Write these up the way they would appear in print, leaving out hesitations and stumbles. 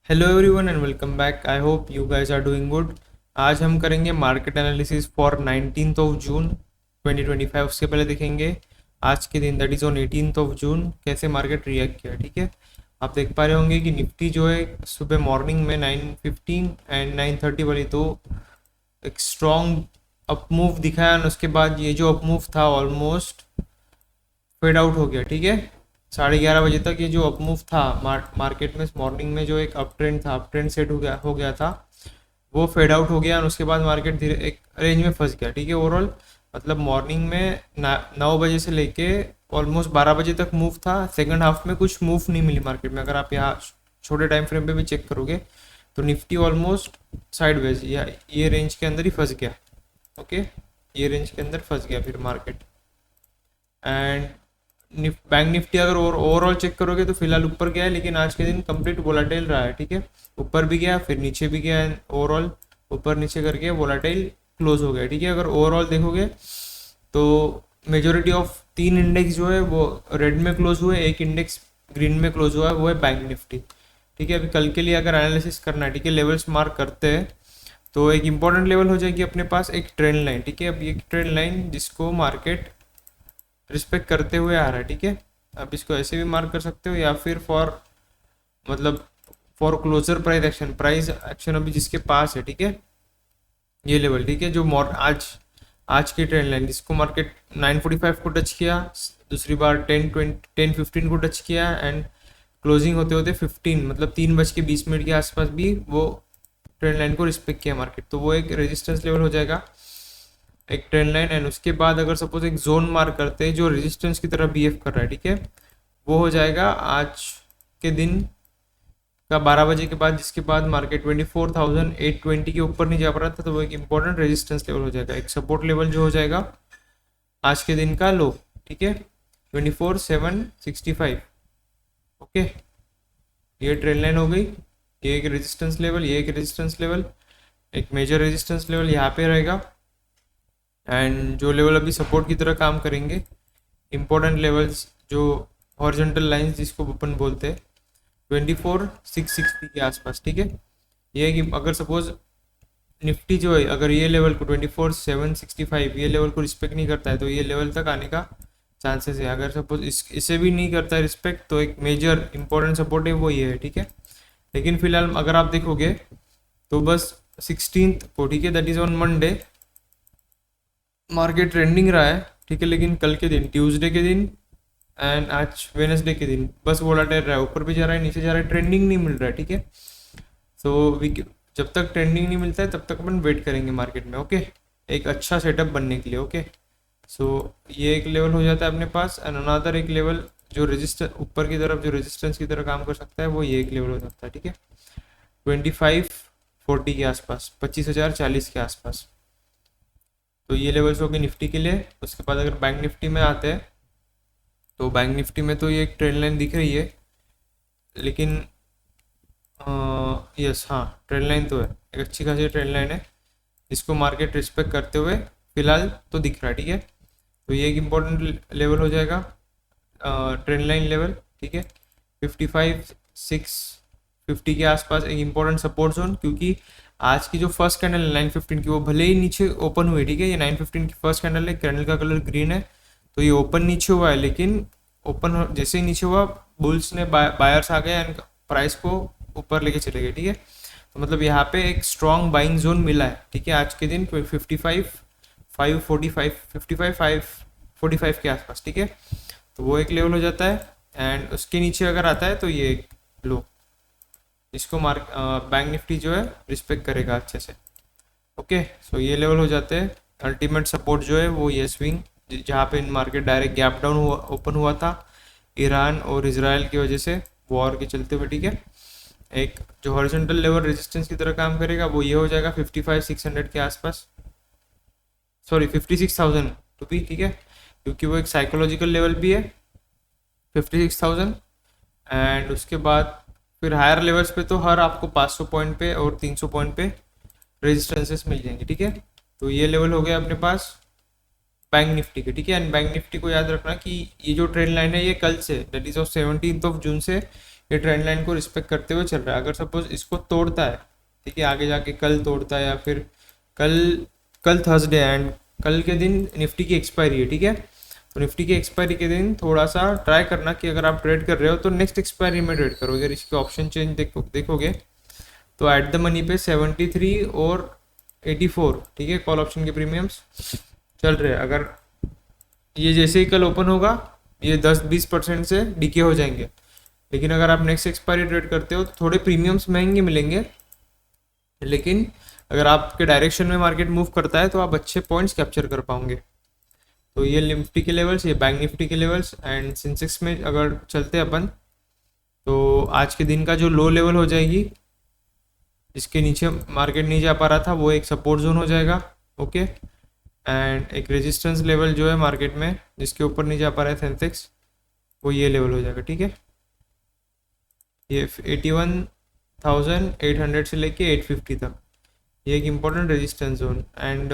Hello everyone and welcome back. I hope you guys are doing good. आज हम करेंगे market analysis for 19th of June 2025। उसके पहले देखेंगे आज के दिन that is on 18th of June कैसे मार्केट रिएक्ट किया। ठीक है, आप देख पा रहे होंगे कि निफ्टी जो है सुबह मॉर्निंग में 9:15 एंड 9:30 वाली तो एक स्ट्रॉन्ग अप मूव दिखाया और उसके बाद ये जो अप मूव था ऑलमोस्ट फेड आउट हो गया। ठीक है, 11:30 बजे तक ये जो अप मूव था मार्केट में मॉर्निंग में जो एक अप ट्रेंड था, अप ट्रेंड सेट हो गया था, वो फेड आउट हो गया और उसके बाद मार्केट धीरे एक रेंज में फंस गया। ठीक है, ओवरऑल मतलब मॉर्निंग में 9 बजे से लेके ऑलमोस्ट 12 बजे तक मूव था। सेकंड हाफ में कुछ मूव नहीं मिली मार्केट में। अगर आप यहाँ छोटे टाइम फ्रेम पे भी चेक करोगे तो निफ्टी ऑलमोस्ट साइडवेज या ये रेंज के अंदर ही फंस गया। ओके, ये रेंज के अंदर फंस गया फिर मार्केट। एंड बैंक निफ्टी अगर ओवरऑल चेक करोगे तो फिलहाल ऊपर गया है, लेकिन आज के दिन कंप्लीट वोलाटाइल रहा है। ठीक है, ऊपर भी गया फिर नीचे भी गया, ओवरऑल ऊपर नीचे करके वोलाटाइल क्लोज हो गया। ठीक है, अगर ओवरऑल देखोगे तो मेजोरिटी ऑफ 3 इंडेक्स जो है वो रेड में क्लोज हुए, एक इंडेक्स ग्रीन में क्लोज हुआ है, वो है बैंक निफ्टी। ठीक है, अभी कल के लिए अगर एनालिसिस करना है, ठीक है, लेवल्स मार्क करते हैं तो एक इंपॉर्टेंट लेवल हो जाएगी अपने पास एक ट्रेंड लाइन। ठीक है, अब ये ट्रेंड लाइन जिसको मार्केट रिस्पेक्ट करते हुए आ रहा है। ठीक है, आप इसको ऐसे भी मार्क कर सकते हो या फिर फॉर मतलब फॉर क्लोजर प्राइस एक्शन अभी जिसके पास है। ठीक है, ये लेवल, ठीक है, जो आज की ट्रेंड लाइन जिसको मार्केट 9:45 को टच किया, दूसरी बार 10:15 को टच किया एंड क्लोजिंग होते होते 15 मतलब 3:20 के आसपास भी वो ट्रेंड लाइन को रिस्पेक्ट किया मार्केट, तो वो एक रेजिस्टेंस लेवल हो जाएगा, एक ट्रेंड लाइन। एंड उसके बाद अगर सपोज एक जोन मार्क करते हैं जो रेजिस्टेंस की तरह बिहेव कर रहा है, ठीक है, वो हो जाएगा आज के दिन का 12 बजे के बाद, जिसके बाद मार्केट 24,820 के ऊपर नहीं जा पा रहा था, तो वो एक इंपॉर्टेंट रेजिस्टेंस लेवल हो जाएगा, एक सपोर्ट लेवल जो हो जाएगा आज के दिन का लो। ठीक है, 24,765। ओके, ये ट्रेंड लाइन हो गई, ये एक रेजिस्टेंस लेवल, ये एक रेजिस्टेंस लेवल, एक मेजर रेजिस्टेंस लेवल यहाँ पे रहेगा। एंड जो लेवल अभी सपोर्ट की तरह काम करेंगे, इंपॉर्टेंट लेवल्स जो हॉरिजॉन्टल लाइंस जिसको अपन बोलते हैं 24,660 के आसपास। ठीक है, ये है कि अगर सपोज निफ्टी जो है अगर ये लेवल को 24,765 ये लेवल को रिस्पेक्ट नहीं करता है तो ये लेवल तक आने का चांसेस है। अगर सपोज इसे भी नहीं करता है रिस्पेक्ट तो एक मेजर इंपॉर्टेंट सपोर्ट है वो ये है। ठीक है, लेकिन फिलहाल अगर आप देखोगे तो बस 16th को, ठीक है, that is on Monday, market trending रहा है। ठीक है, लेकिन कल के दिन ट्यूसडे के दिन एंड आज वेनसडे के दिन बस वोलाटाइल रहा है, ऊपर भी जा रहा है नीचे जा रहा है, ट्रेंडिंग नहीं मिल रहा है। ठीक है, सो जब तक ट्रेंडिंग नहीं मिलता है तब तक अपन वेट करेंगे मार्केट में। ओके, एक अच्छा सेटअप बनने के लिए। ओके, सो ये एक लेवल हो जाता है अपने पास एंड अनदर एक लेवल जो रेजिस्टेंस ऊपर की तरफ जो रेजिस्टेंस की तरह काम कर सकता है वो ये एक लेवल हो सकता है। ठीक है, 2540 के आसपास, 25,040 के आसपास, तो ये लेवल्स हो गए निफ्टी के लिए। उसके बाद अगर बैंक निफ्टी में आते हैं तो बैंक निफ्टी में तो ये एक ट्रेंड लाइन दिख रही है, लेकिन यस हाँ, ट्रेंड लाइन तो है, एक अच्छी खासी ट्रेंड लाइन है जिसको मार्केट रिस्पेक्ट करते हुए फिलहाल तो दिख रहा है। ठीक है, तो ये एक इम्पोर्टेंट लेवल हो जाएगा ट्रेंड लाइन लेवल। ठीक है, 55,650 के आसपास एक इम्पोर्टेंट सपोर्ट जोन, क्योंकि आज की जो फर्स्ट कैंडल है 9:15 की वो भले ही नीचे ओपन हुई, ठीक है, ये 9:15 की फर्स्ट कैंडल है, कैंडल का कलर ग्रीन है, तो ये ओपन नीचे हुआ है, लेकिन ओपन जैसे ही नीचे हुआ बुल्स ने बायर्स आ गए एंड प्राइस को ऊपर लेके चले गए। ठीक है, तो मतलब यहाँ पे एक स्ट्रॉन्ग बाइंग जोन मिला है। ठीक है, आज के दिन 55,545 के आसपास। ठीक है, तो वो एक लेवल हो जाता है एंड उसके नीचे अगर आता है तो ये एक लो, इसको बैंक निफ्टी जो है रिस्पेक्ट करेगा अच्छे से। ओके, सो ये लेवल हो जाते हैं। अल्टीमेट सपोर्ट जो है वो ये स्विंग जहाँ पे मार्केट डायरेक्ट गैप डाउन हुआ, ओपन हुआ था ईरान और इजराइल की वजह से वॉर के चलते हुए। ठीक है, एक जो हॉरिजॉन्टल लेवल रेजिस्टेंस की तरह काम करेगा वो ये हो जाएगा 55,600 के आसपास, सॉरी 56,000 टू बी। ठीक है, क्योंकि वो एक साइकोलॉजिकल लेवल भी है 56,000। एंड उसके बाद फिर हायर लेवल्स पे तो हर आपको 500 पॉइंट पे और 300 पॉइंट पे रेजिस्टेंसेस मिल जाएंगे। ठीक है, तो ये लेवल हो गया अपने पास बैंक निफ्टी के। ठीक है, एंड बैंक निफ्टी को याद रखना कि ये जो ट्रेंड लाइन है ये कल say that is of 17th of June से ये ट्रेंड लाइन को रिस्पेक्ट करते हुए चल रहा है। अगर सपोज इसको तोड़ता है, ठीक है, आगे जाके कल तोड़ता है या फिर कल कल थर्सडे एंड कल के दिन निफ्टी की एक्सपायरी है, ठीक है, तो निफ्टी की एक्सपायरी के दिन थोड़ा सा ट्राई करना कि अगर आप ट्रेड कर रहे हो तो नेक्स्ट एक्सपायरी में ट्रेड करो। अगर इसके ऑप्शन चेंज देखोगे तो एट द मनी पे 73 और 84, ठीक है, कॉल ऑप्शन के प्रीमियम्स चल रहे हैं। अगर ये जैसे ही कल ओपन होगा ये 10-20% से डीके हो जाएंगे, लेकिन अगर आप नेक्स्ट एक्सपायरी ट्रेड करते हो तो थोड़े प्रीमियम्स महंगे मिलेंगे, लेकिन अगर आपके डायरेक्शन में मार्केट मूव करता है तो आप अच्छे पॉइंट्स कैप्चर कर पाओगे। तो ये निफ्टी के लेवल्स, ये बैंक निफ्टी के लेवल्स एंड सेंसेक्स में अगर चलते अपन तो आज के दिन का जो लो लेवल हो जाएगी, इसके नीचे मार्केट नहीं जा पा रहा था, वो एक सपोर्ट जोन हो जाएगा, ओके, एंड एक रेजिस्टेंस लेवल जो है मार्केट में जिसके ऊपर नहीं जा पा रहा है सेंसेक्स, वो ये लेवल हो जाएगा, ठीक है, ये 81,800 से लेके 850 तक, ये एक इम्पोर्टेंट रेजिस्टेंस जोन एंड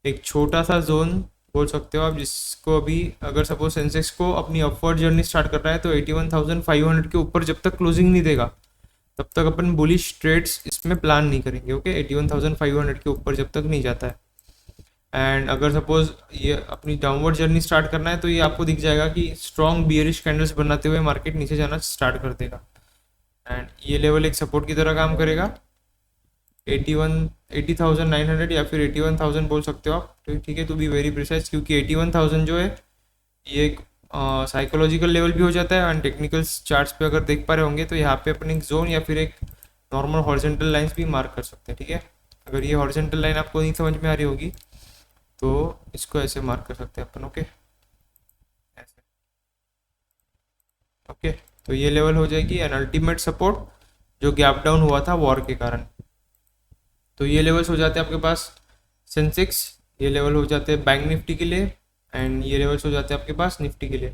एक छोटा सा जोन बोल सकते हो आप, जिसको अभी अगर सपोज सेंसेक्स को अपनी अपवर्ड जर्नी स्टार्ट कर रहा है तो 81,500 के ऊपर जब तक क्लोजिंग नहीं देगा तब तक अपन बुलिश ट्रेड्स इसमें प्लान नहीं करेंगे, ओके, 81,500 के ऊपर जब तक नहीं जाता है। एंड अगर सपोज ये अपनी डाउनवर्ड जर्नी स्टार्ट करना है तो ये आपको दिख जाएगा कि स्ट्रॉन्ग बियरिश कैंडल्स बनाते हुए मार्केट नीचे जाना स्टार्ट कर देगा एंड ये लेवल एक सपोर्ट की तरह काम करेगा 80,900 या फिर 81,000 बोल सकते हो आप, तो ठीक है, टू बी वेरी प्रिसाइज, क्योंकि 81,000 जो है ये एक साइकोलॉजिकल लेवल भी हो जाता है एंड टेक्निकल चार्ट्स पे अगर देख पा रहे होंगे तो यहाँ पे अपन एक जोन या फिर एक नॉर्मल हॉरिजॉन्टल लाइंस भी मार्क कर सकते हैं, ठीक है। अगर ये हॉरिजॉन्टल लाइन आपको नहीं समझ में आ रही होगी तो इसको ऐसे मार्क कर सकते हैं अपन, ओके, ऐसे, ओके, तो ये लेवल हो जाएगी एंड अल्टीमेट सपोर्ट जो गैप डाउन हुआ था वॉर के कारण। तो ये लेवल्स हो जाते हैं आपके पास सेंसेक्स, ये लेवल हो जाते हैं बैंक निफ्टी के लिए एंड ये लेवल्स हो जाते हैं आपके पास निफ्टी के लिए।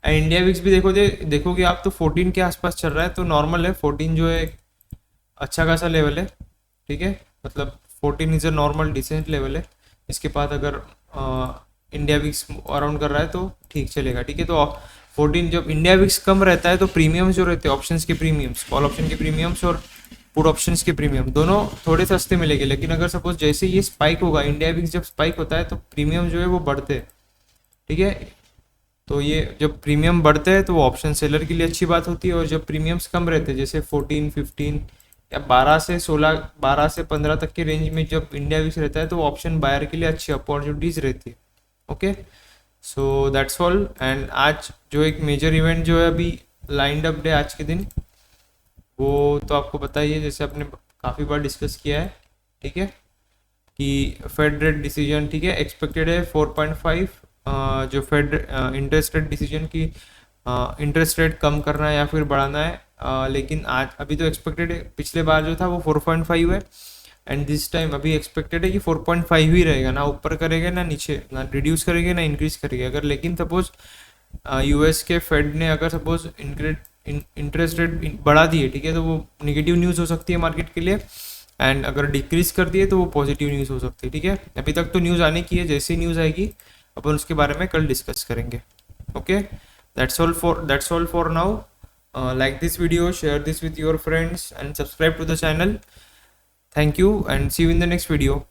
एंड इंडिया विक्स भी देखोगे आप तो 14 के आसपास चल रहा है, तो नॉर्मल है, 14 जो है अच्छा खासा लेवल है, ठीक है, मतलब 14 is a normal decent level है। इसके बाद अगर इंडिया विक्स अराउंड कर रहा है तो ठीक चलेगा, ठीक है। तो 14 जब इंडिया विक्स कम रहता है तो प्रीमियम्स जो रहते हैं ऑप्शंस के प्रीमियम्स, कॉल ऑप्शन के प्रीमियम्स और पुट ऑप्शंस के प्रीमियम दोनों थोड़े सस्ते मिलेंगे, लेकिन अगर सपोज जैसे ये स्पाइक होगा, इंडिया विक्स जब स्पाइक होता है तो प्रीमियम जो है वो बढ़ते हैं, ठीक है। तो ये जब प्रीमियम बढ़ते हैं तो वो ऑप्शन सेलर के लिए अच्छी बात होती है, और जब प्रीमियम्स कम रहते हैं जैसे 14, 15 या 12 से 16, 12 से 15 तक के रेंज में जब इंडिया विक्स रहता है तो ऑप्शन बायर के लिए अच्छी अपॉर्चुनिटीज़ रहती है, okay. So that's all. And आज जो एक मेजर इवेंट जो है अभी लाइंड अप डे आज के दिन, वो तो आपको पता ही है, जैसे आपने काफ़ी बार डिस्कस किया है, ठीक है, कि फेड रेट डिसीजन, ठीक है, एक्सपेक्टेड है 4.5, जो फेड इंटरेस्ट रेट डिसीजन की इंटरेस्ट रेट कम करना है या फिर बढ़ाना है, लेकिन आज अभी तो एक्सपेक्टेड है, पिछले बार जो था वो 4.5 है एंड दिस टाइम अभी एक्सपेक्टेड है कि 4.5 ही रहेगा, ना ऊपर करेगा ना नीचे, ना रिड्यूस करेगा ना इंक्रीज करेगा। अगर लेकिन सपोज यूएस के फेड ने अगर सपोज इंटरेस्ट रेट बढ़ा दिए, ठीक है, तो वो निगेटिव न्यूज़ हो सकती है मार्केट के लिए, एंड अगर डिक्रीज कर दिए तो वो पॉजिटिव न्यूज़ हो सकती है, ठीक है। अभी तक तो न्यूज़ आने की है, जैसी न्यूज़ आएगी अपन उसके बारे में कल डिस्कस करेंगे, okay. That's all for now. Like this video, share this with your friends and subscribe to the channel. Thank you and see you in the next video.